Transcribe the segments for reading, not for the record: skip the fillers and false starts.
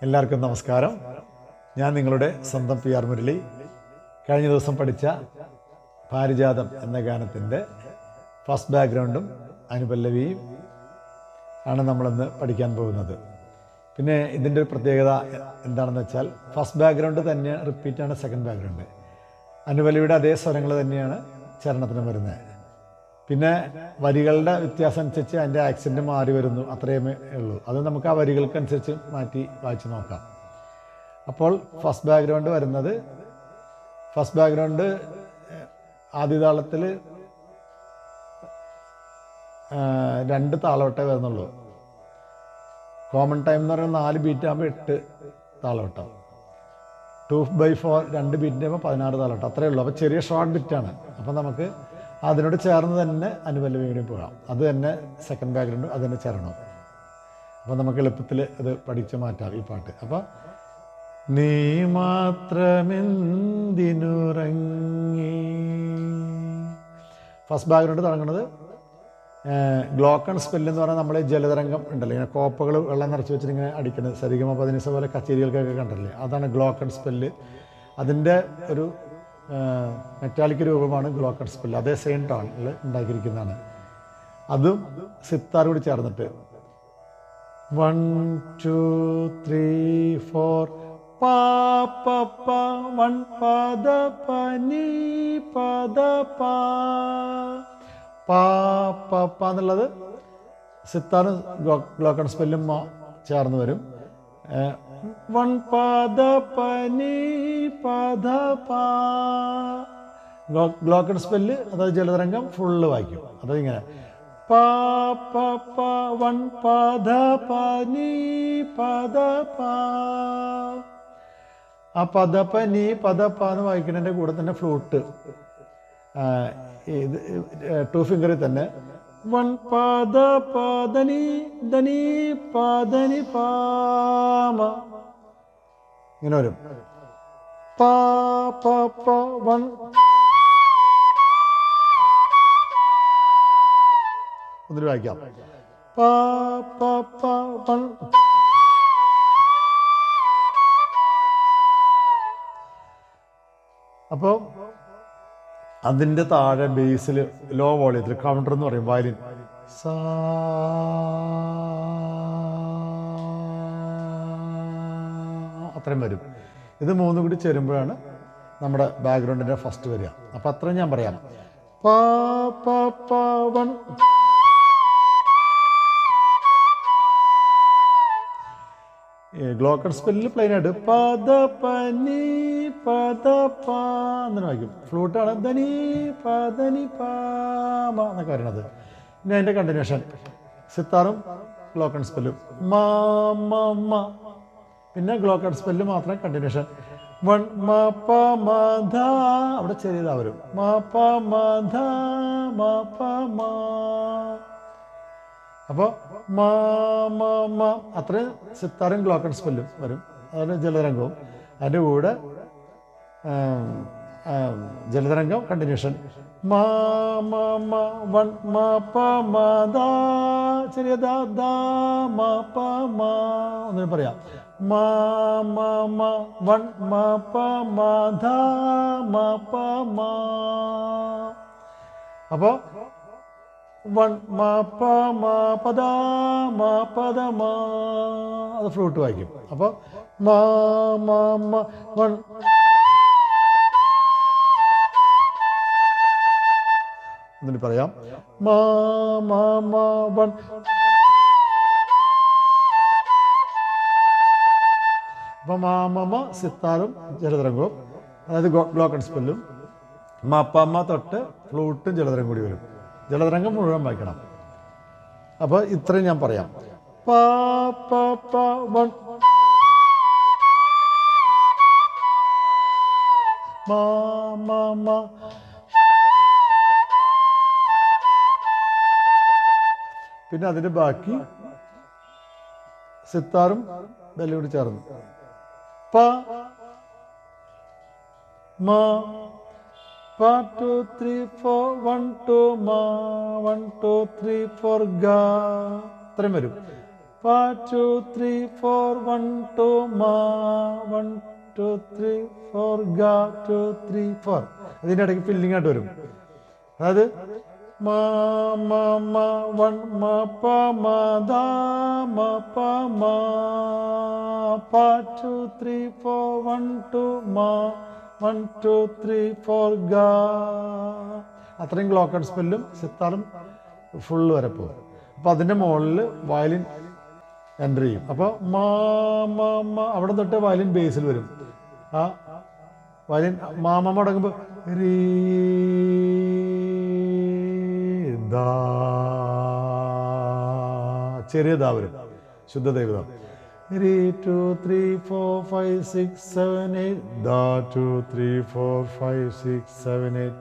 എല്ലാവർക്കും നമസ്കാരം. ഞാൻ നിങ്ങളുടെ സ്വന്തം PR മുരളി. കഴിഞ്ഞ ദിവസം പഠിച്ച പാരിജാതം എന്ന ഗാനത്തിൻ്റെ ഫസ്റ്റ് ബാക്ക്ഗ്രൗണ്ടും അനുപല്ലവിയും ആണ് നമ്മളിന്ന് പഠിക്കാൻ പോകുന്നത്. പിന്നെ ഇതിൻ്റെ ഒരു പ്രത്യേകത എന്താണെന്ന് വെച്ചാൽ ഫസ്റ്റ് ബാക്ക്ഗ്രൗണ്ട് തന്നെ റിപ്പീറ്റാണ് സെക്കൻഡ് ബാക്ക്ഗ്രൗണ്ട്. അനുപല്ലവിയുടെ അതേ സ്വരങ്ങൾ തന്നെയാണ് ചരണത്തിന് വരുന്നത്. പിന്നെ വരികളുടെ വ്യത്യാസം അനുസരിച്ച് അതിൻ്റെ ആക്സെൻറ്റ് മാറി വരുന്നു, അത്രയുമേ ഉള്ളൂ. അത് നമുക്ക് ആ വരികൾക്കനുസരിച്ച് മാറ്റി വായിച്ച് നോക്കാം. അപ്പോൾ ഫസ്റ്റ് ബാക്ക്ഗ്രൗണ്ട് വരുന്നത്, ഫസ്റ്റ് ബാക്ക്ഗ്രൗണ്ട് ആദ്യ താളത്തിൽ 2 താളവട്ടേ വരുന്നുള്ളൂ. കോമൺ ടൈം എന്ന് പറയുന്നത് 4 ബീറ്റ് ആകുമ്പോൾ 8 താളവട്ടം, 2/4 2 ബീറ്റിൻ്റെ ആകുമ്പോൾ 16 താളവട്ടം, അത്രയേ ഉള്ളൂ. അപ്പോൾ ചെറിയ ഷോർട്ട് ബിറ്റാണ്. അപ്പോൾ നമുക്ക് അതിനോട് ചേർന്ന് തന്നെ അനുപല്ലവിയും പോകാം. അത് തന്നെ സെക്കൻഡ് ബാക്ക്ഗ്രൗണ്ട് അത് തന്നെ ചേരണം. അപ്പോൾ നമുക്ക് എളുപ്പത്തിൽ അത് പഠിച്ച് മാറ്റാം ഈ പാട്ട്. അപ്പോൾ നീ മാത്രമെന്തിനുറങ്ങി, ഫസ്റ്റ് ബാക്ക്ഗ്രൗണ്ട് തുടങ്ങുന്നത് ഗ്ലോക്ക് ആൻഡ് സ്പെല്ല് എന്ന് പറഞ്ഞാൽ നമ്മൾ ജലതരംഗം ഉണ്ടല്ലോ, ഇങ്ങനെ കോപ്പകൾ വെള്ളം നിറച്ച് വെച്ചിട്ട് ഇങ്ങനെ അടിക്കുന്നത്, സരിഗമ പതിനിസ പോലെ കച്ചേരികൾക്കൊക്കെ കണ്ടല്ലേ, അതാണ് ഗ്ലോക്ക് ആൻഡ് സ്പെല്ല്. അതിൻ്റെ ഒരു മെറ്റാലിക് രൂപമാണ് ഗ്ലോക്ക് ആൻഡ് സ്പെല്ല്. അതേ സെയിം ടോണിൽ ഉണ്ടാക്കിയിരിക്കുന്നതാണ്. അതും സിത്താർ കൂടി ചേർന്നിട്ട് 1 2 3 4 പാ പ പ 1 പദ പ നീ പദ പാ പാ പ പ എന്നുള്ളത് സിത്താറും ഗ്ലോക്ക് ആൻഡ് സ്പെല്ലും ചേർന്ന് വരും. 1 പദ പ നീ പദ പാ. ഗ്ലോക്ക് ആൻഡ് സ്പെല്ല് അതായത് ജലതരംഗം ഫുള്ള് വായിക്കും. അതായത് ഇങ്ങനെ പാ പ പ 1 പദ പ നീ പദ പാ. ആ പദപ്പ നീ പദപ്പ എന്ന് വായിക്കുന്നതിൻ്റെ കൂടെ തന്നെ ഫ്ലൂട്ട്, ഇത് 2 ഫിംഗറിൽ തന്നെ 1 പദ പദനി ധനി പദനി പാമ ഇങ്ങനെ വരും. പാ പ പ 1 ഒന്നിട്ട് വായിക്കാം. പാ പ പ 1. അപ്പോൾ അതിൻ്റെ താഴെ ബേസിൽ ലോ വോളിയത്തിൽ കൗണ്ടർ എന്ന് പറയും, വയലിൻ സാ അത്രയും വരും. ഇത് 3 കൂടി ചേരുമ്പോഴാണ് നമ്മുടെ ബാക്ക്ഗ്രൗണ്ടിൻ്റെ ഫസ്റ്റ് വരിക. അപ്പം അത്രയും ഞാൻ പറയാം. പാ പ പ 1. ഗ്ലോക്ക് ആൻഡ് സ്പെല്ലിൽ പ്ലെയിൻ ആയിട്ട് പദ പനി പദ പാ എന്ന് വായിക്കും. ഫ്ലൂട്ടാണ് ധനി പദനി പാമ എന്നൊക്കെ പറയണത്. പിന്നെ അതിൻ്റെ കണ്ടിന്യൂഷൻ സിത്താറും ഗ്ലോക്ക് ആൻഡ് സ്പെല്ലും മാ മ മ. പിന്നെ ഗ്ലോക്ക് ആൻഡ് സ്പെല്ല് മാത്രം കണ്ടിന്യൂഷൻ 1 മ പ മ ധ, അവിടെ ചെറിയതാ വരും. മ പ മ ധ മ പ മ. അപ്പോൾ മാ മ മ അത്രയും സിത്താറും ഗ്ലോക്ക് ആൻഡ് സ്പെല്ലും വരും. അതുപോലെ ജലതരംഗവും അതിൻ്റെ കൂടെ ജലതരംഗം കണ്ടിന്യൂഷൻ മാ മ മ 1 മ പ മ ധ ചെറിയ ദ ദ മ പ മ. ഒന്നിനും പറയാം. മാ മ മ 1 മ പ മ ധ മ പ മ. അപ്പോൾ 1 മ പ മ പദ മ പദ മ, അത് ഫ്ലൂട്ട് വായിക്കും. അപ്പോൾ മാ മ മ 1 എന്നിട്ട് പറയാം. മാ മ മ 1. അപ്പം മാ മ മ സിത്താറും ജലതരംഗവും, അതായത് ഗ്ലോക്ക് ആൻഡ് സ്പെല്ലും. മ പ മ തൊട്ട് ഫ്ലൂട്ടും ജലതരംഗം കൂടി വരും. ജലതരംഗം മുഴുവൻ വായിക്കണം. അപ്പോൾ ഇത്രയും ഞാൻ പറയാം. പാ പ പ 1 മാ മ മ. പിന്നെ അതിൻ്റെ ബാക്കി സിത്താറും ബെല്ലും കൂടി ചേർന്ന് പ മ പ 2 3 4 1 2 മ 1 2 3 4 ഗ, ഇത്രയും വരും. Pa 2 3 4 1 2 ma 1 2 3 4 ga 2 3 4. അതിൻ്റെ ഇടയ്ക്ക് ഫില്ലിംഗ് ആയിട്ട് വരും. അതായത് ma ma ma 1 ma pa ma da ma pa ma pa 2 3 4 1 2 ma 1 2 3 4 ga. അത്രയും ഗ്ലോക്കൺ സ്പെല്ലും സിത്താറും ഫുള്ള് വരെ പോകും. അപ്പോൾ അതിൻ്റെ മുകളിൽ വയലിൻ എൻ്റർ ചെയ്യും. അപ്പോൾ മാ മാ മാ അവിടെ തൊട്ട് വയലിൻ ബേസിൽ വരും. ആ വയലിൻ മാമ മുടങ്ങുമ്പോൾ രീ ദാ ചെറിയ ദാ വരും, ശുദ്ധ ദൈവതം. രീ 2 3 4 5 6 7 8 ദാ 2 3 4 5 6 7 8.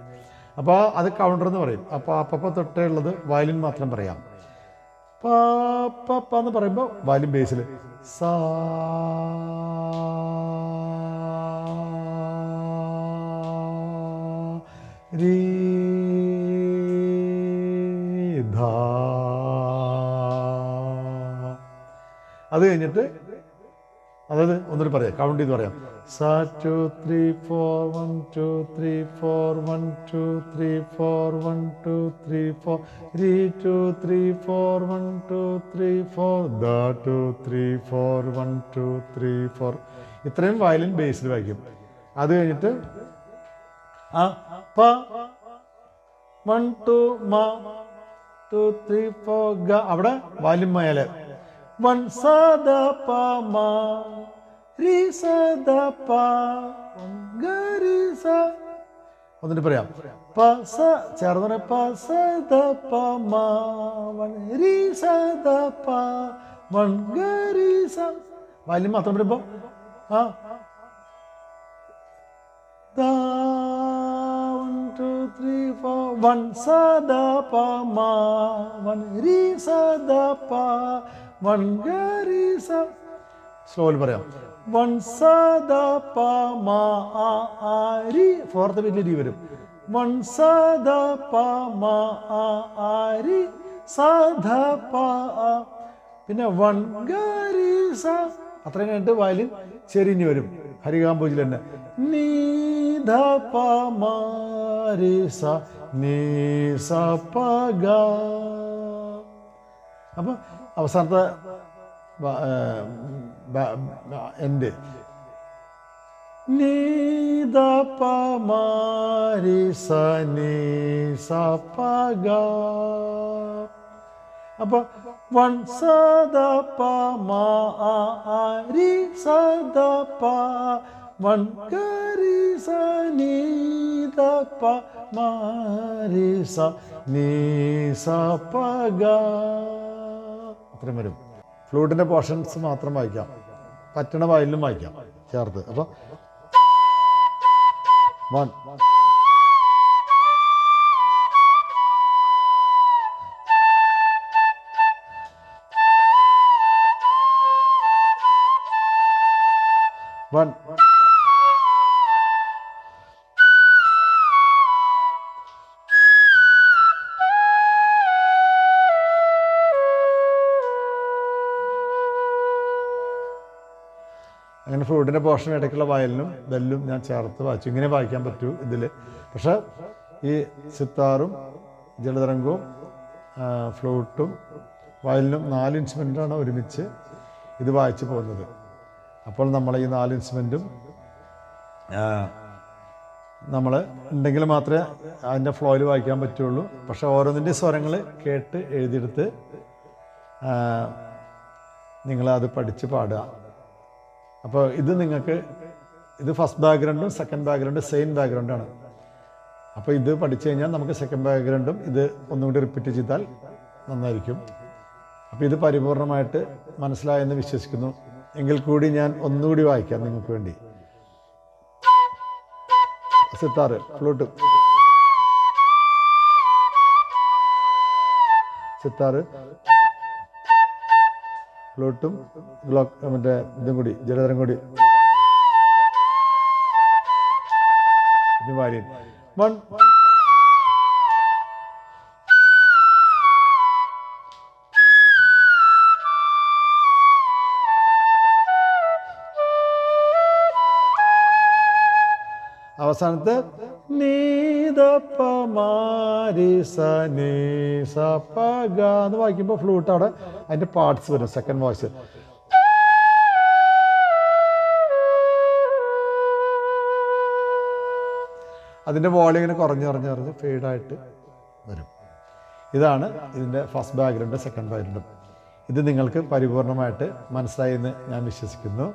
അപ്പോൾ അത് കൗണ്ടർ എന്ന് പറയും. അപ്പോൾ അപ്പ തൊട്ടേ ഉള്ളത് വയലിൻ മാത്രം പറയാം. പ എന്ന് പറയുമ്പോൾ വയലിൻ ബേസിൽ സാ രീ ധാ. അത് കഴിഞ്ഞിട്ട് അതായത് ഒന്നുകൂടി പറയാം, കൗണ്ട് ചെയ്ത് പറയാം. സാ 2 3 4 1 2 3 4 1 2 3 4 1 2 3 4 രീ 2 3 4 1 2 3 4 ദാ 2 3 4 1 2 3 4. ഇത്രയും വയലിൻ ബേസിൽ വായിക്കും. അത് കഴിഞ്ഞിട്ട് ആ പ 1 2 മ 2 3 4 ഗ. അവിടെ വയലിൻ മേലെ 1 സ ദ പ മ രീ സ ദ പ ഗ രീ സ. ഒന്നിട്ട് പറയാം. പ സ ചേർന്ന് പ സ ദ പ മ 1 രീ സ ദ പ 1 ഗ രീ സ. വയലിൻ മാത്രം വരുമ്പോൾ ആ ദ 1 2 3 4 1 സ ദ പ മ 1 രീ സ ദ പ 1 ഗ രീ സ. സ്ലോയിൽ പറയാം. 1 സ ദ പ മ ആ രി. ഫോർത്ത് ബീറ്റിൽ രി വരും. 1 സ ദ പ മ ആ രി സ ധ പ. പിന്നെ 1 ഗ രി സ. അത്രയും കഴിഞ്ഞിട്ട് വയലിൻ ചെരിഞ്ഞ് വരും. ഹരികാംബോജിൽ തന്നെ നീ ധ പ മ രി സ നീ സ പ ഗ. അപ്പോൾ അവസാനത്തെ എൻഡ് നീ ദ പ മ രി സ നീ സ പ ഗ. അപ്പോൾ 1 സ ദ പ മ ആ രി സ ദ പ 1 ഗ രി സ നീ ദ പ മ രി സ നീ സ പ ഗ. അത്രയും വരും. ഫ്ലൂട്ടിൻ്റെ പോർഷൻസ് മാത്രം വായിക്കാം, പറ്റണ വയലിനും വായിക്കാം ചേർത്ത്. അപ്പോൾ 1 1 അങ്ങനെ ഫ്ലൂട്ടിൻ്റെ പോർഷൻ ഇടയ്ക്കുള്ള വയലിനും ബെല്ലും ഞാൻ ചേർത്ത് വായിച്ചു. ഇങ്ങനെ വായിക്കാൻ പറ്റൂ ഇതിൽ. പക്ഷേ ഈ സിത്താറും ജലതരംഗവും ഫ്ലൂട്ടും വയലിനും 4 ഇൻസ്ട്രുമെൻ്റാണ് ഒരുമിച്ച് ഇത് വായിച്ചു പോകുന്നത്. അപ്പോൾ നമ്മൾ ഈ 4 ഇൻസ്ട്രുമെൻറ്റും നമ്മൾ ഉണ്ടെങ്കിൽ മാത്രമേ അതിൻ്റെ ഫ്ലോയിൽ വായിക്കാൻ പറ്റുള്ളൂ. പക്ഷേ ഓരോന്നിൻ്റെ സ്വരങ്ങൾ കേട്ട് എഴുതിയെടുത്ത് നിങ്ങളത് പഠിച്ച് പാടുക. അപ്പോൾ ഇത് നിങ്ങൾക്ക് ഇത് ഫസ്റ്റ് ബാക്ക്ഗ്രൗണ്ടും സെക്കൻഡ് ബാക്ക്ഗ്രൗണ്ടും സെയിം ബാക്ക്ഗ്രൗണ്ടാണ്. അപ്പോൾ ഇത് പഠിച്ചു കഴിഞ്ഞാൽ നമുക്ക് സെക്കൻഡ് ബാക്ക്ഗ്രൗണ്ടും ഇത് ഒന്നുകൂടി റിപ്പീറ്റ് ചെയ്താൽ നന്നായിരിക്കും. അപ്പോൾ ഇത് പരിപൂർണമായിട്ട് മനസ്സിലായെന്ന് വിശ്വസിക്കുന്നു. എങ്കിൽ കൂടി ഞാൻ ഒന്നുകൂടി വായിക്കാം നിങ്ങൾക്ക് വേണ്ടി. സിത്താറ്, ഫ്ലൂട്ട്, സിത്താറ്, ഫ്ലൂട്ടും മറ്റേ ഇതും കൂടി ജലധരം കൂടി വയലിൻ. 1 2 അവസാനത്തെ എന്ന് വായിക്കുമ്പോൾ ഫ്ലൂട്ട് അവിടെ അതിൻ്റെ പാർട്സ് വരും. സെക്കൻഡ് വോയിസ് അതിൻ്റെ വോളിയം ഇങ്ങനെ കുറഞ്ഞ് ഫെയ്ഡായിട്ട് വരും. ഇതാണ് ഇതിൻ്റെ ഫസ്റ്റ് ബാക്ക്ഗ്രൗണ്ടും സെക്കൻഡ് ബാക്ക്ഗ്രൗണ്ടും. ഇത് നിങ്ങൾക്ക് പരിപൂർണമായിട്ട് മനസ്സിലായി എന്ന് ഞാൻ വിശ്വസിക്കുന്നു.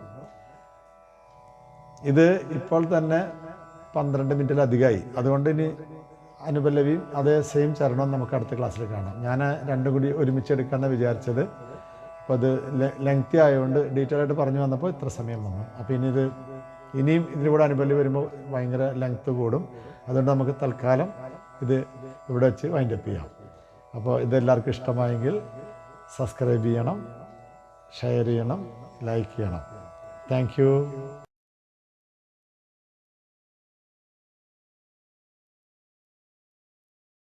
ഇത് ഇപ്പോൾ തന്നെ 12 മിനിറ്റിലധികമായി. അതുകൊണ്ട് ഇനി അനുപല്ലവിയും അതേ സെയിം ചരണവും നമുക്ക് അടുത്ത ക്ലാസ്സിൽ കാണാം. ഞാൻ രണ്ടും കൂടി ഒരുമിച്ച് എടുക്കാമെന്ന് വിചാരിച്ചത്. അപ്പോൾ അത് ലെങ്തി ആയതുകൊണ്ട് ഡീറ്റെയിൽ ആയിട്ട് പറഞ്ഞു വന്നപ്പോൾ ഇത്ര സമയം വന്നു. അപ്പോൾ ഇനിയും ഇതിൻ്റെ കൂടെ അനുപല്ലവി വരുമ്പോൾ ഭയങ്കര ലെങ്ത്ത് കൂടും. അതുകൊണ്ട് നമുക്ക് തൽക്കാലം ഇത് ഇവിടെ വെച്ച് വൈൻഡപ്പ് ചെയ്യാം. അപ്പോൾ ഇതെല്ലാവർക്കും ഇഷ്ടമായെങ്കിൽ സബ്സ്ക്രൈബ് ചെയ്യണം, ഷെയർ ചെയ്യണം, ലൈക്ക് ചെയ്യണം. Thank you.